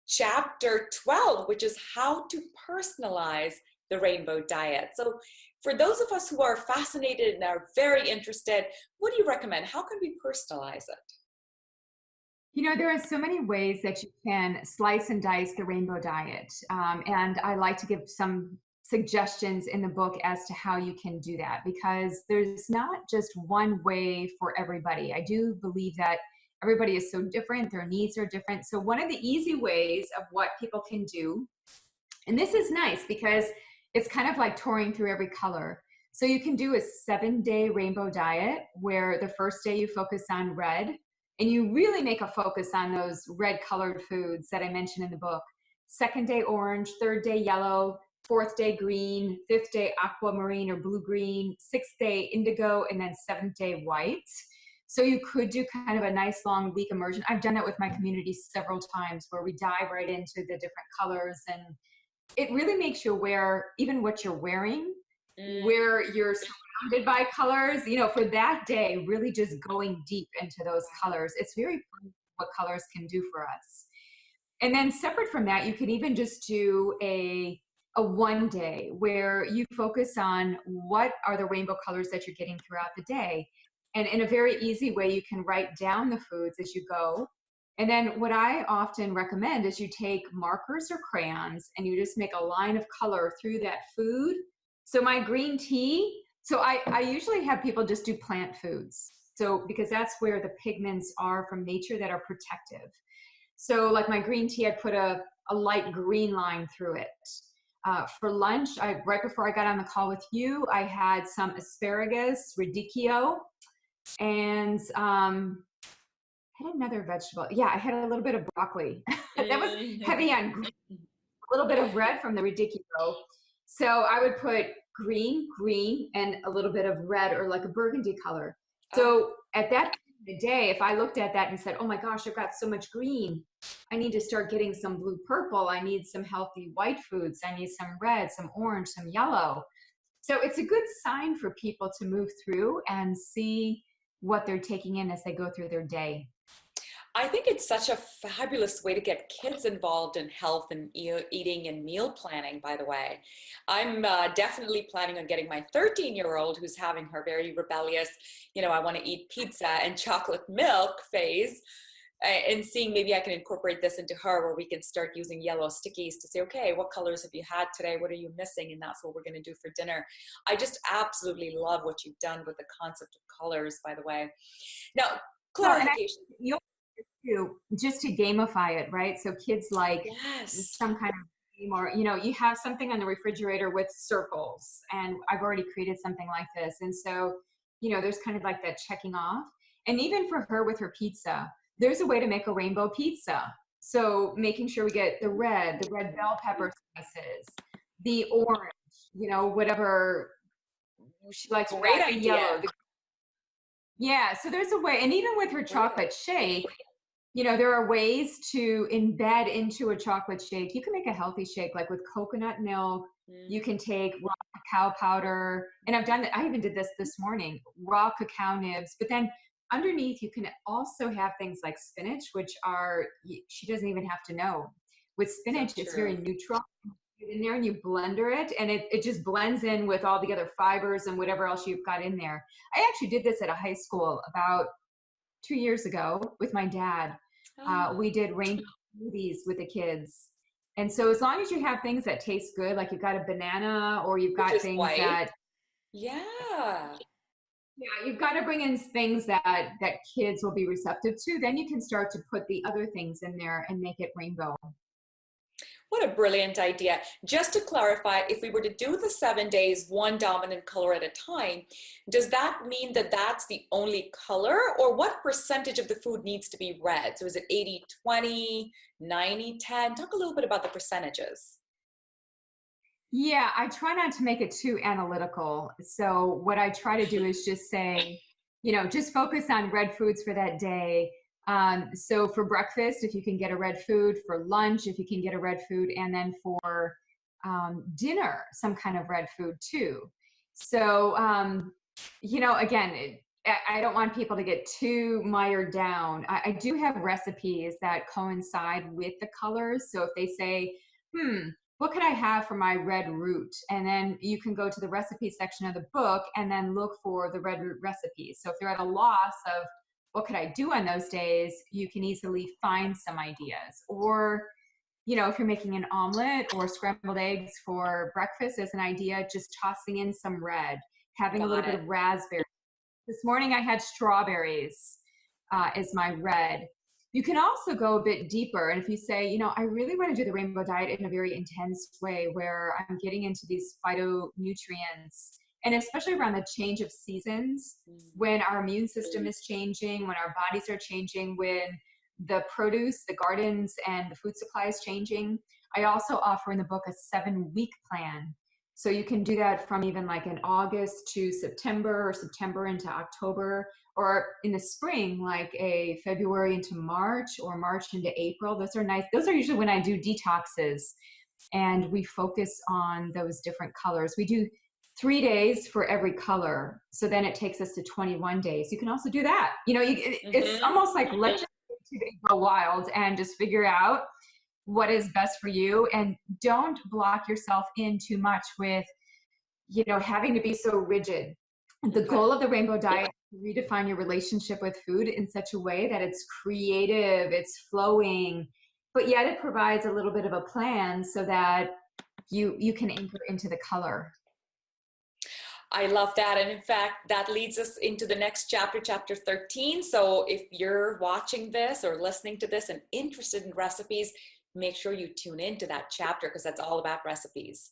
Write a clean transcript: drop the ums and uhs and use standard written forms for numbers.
chapter 12, which is how to personalize the rainbow diet. So for those of us who are fascinated and are very interested, what do you recommend? How can we personalize it? You know, there are so many ways that you can slice and dice the rainbow diet. And I like to give some suggestions in the book as to how you can do that, because there's not just one way for everybody. I do believe that everybody is so different, their needs are different. So, one of the easy ways of what people can do, and this is nice because it's kind of like touring through every color. So, you can do a 7-day rainbow diet where the first day you focus on red, and you really make a focus on those red colored foods that I mentioned in the book. Second day orange, third day yellow, fourth day green, fifth day aquamarine or blue green, sixth day indigo, and then seventh day white. So you could do kind of a nice long week immersion. I've done that with my community several times where we dive right into the different colors, and it really makes you aware even what you're wearing, where you're surrounded by colors, you know, for that day, really just going deep into those colors. It's very fun what colors can do for us. And then separate from that, you can even just do a 1 day where you focus on what are the rainbow colors that you're getting throughout the day. And in a very easy way, you can write down the foods as you go. And then what I often recommend is you take markers or crayons and you just make a line of color through that food. So my green tea, so I usually have people just do plant foods. So because that's where the pigments are from nature that are protective. So like my green tea, I put a light green line through it. For lunch, right before I got on the call with you, I had some asparagus, radicchio, and had another vegetable. Yeah, I had a little bit of broccoli. That was heavy on green, a little bit of red from the radicchio. So I would put green, and a little bit of red or like a burgundy color. So at that point of the day, if I looked at that and said, oh my gosh, I've got so much green, I need to start getting some blue purple. I need some healthy white foods. I need some red, some orange, some yellow. So it's a good sign for people to move through and see what they're taking in as they go through their day. I think it's such a fabulous way to get kids involved in health and eating and meal planning, by the way. I'm definitely planning on getting my 13-year-old, who's having her very rebellious, I want to eat pizza and chocolate milk phase, and seeing maybe I can incorporate this into her where we can start using yellow stickies to say, okay, what colors have you had today? What are you missing? And that's what we're going to do for dinner. I just absolutely love what you've done with the concept of colors, by the way. Now, clarification. Just to gamify it, right? So kids like some kind of game, or you have something on the refrigerator with circles, and I've already created something like this, and so there's kind of like that checking off. And even for her with her pizza, there's a way to make a rainbow pizza. So making sure we get the red bell pepper sauces, the orange, whatever she likes, great red, idea. Yellow. Yeah, so there's a way. And even with her chocolate shake, there are ways to embed into a chocolate shake. You can make a healthy shake, like with coconut milk. You can take raw cacao powder. And I've done that. I even did this morning, raw cacao nibs. But then underneath, you can also have things like spinach, which she doesn't even have to know. With spinach, it's very neutral. You get in there and you blender it, and it just blends in with all the other fibers and whatever else you've got in there. I actually did this at a high school about 2 years ago with my dad. We did rainbow smoothies with the kids. And so as long as you have things that taste good, like you've got a banana or you've got things white. You've got to bring in things that kids will be receptive to. Then you can start to put the other things in there and make it rainbow. What a brilliant idea. Just to clarify, if we were to do the 7 days, one dominant color at a time, does that mean that that's the only color, or what percentage of the food needs to be red? So is it 80-20, 90-10? Talk a little bit about the percentages. Yeah, I try not to make it too analytical. So what I try to do is just say, just focus on red foods for that day. So for breakfast, if you can get a red food, for lunch, if you can get a red food, and then for dinner, some kind of red food too. So, again, I don't want people to get too mired down. I do have recipes that coincide with the colors. So if they say, what could I have for my red root? And then you can go to the recipe section of the book and then look for the red root recipes. So if you're at a loss of what could I do on those days, you can easily find some ideas. Or, if you're making an omelet or scrambled eggs for breakfast as an idea, just tossing in some red, having a little Got bit it. of raspberry. This morning I had strawberries as my red. You can also go a bit deeper. And if you say, I really want to do the rainbow diet in a very intense way where I'm getting into these phytonutrients, and especially around the change of seasons, when our immune system is changing, when our bodies are changing, when the produce, the gardens, and the food supply is changing. I also offer in the book a 7-week plan. So you can do that from even like in August to September, or September into October, or in the spring, like a February into March, or March into April. Those are nice. Those are usually when I do detoxes and we focus on those different colors. We do 3 days for every color. So then it takes us to 21 days. You can also do that. It's almost like let's just go wild and just figure out what is best for you, and don't block yourself in too much with having to be so rigid. The goal of the rainbow diet is to redefine your relationship with food in such a way that it's creative, it's flowing, but yet it provides a little bit of a plan so that you can anchor into the color. I love that. And in fact, that leads us into the next chapter, chapter 13. So if you're watching this or listening to this and interested in recipes, make sure you tune into that chapter because that's all about recipes.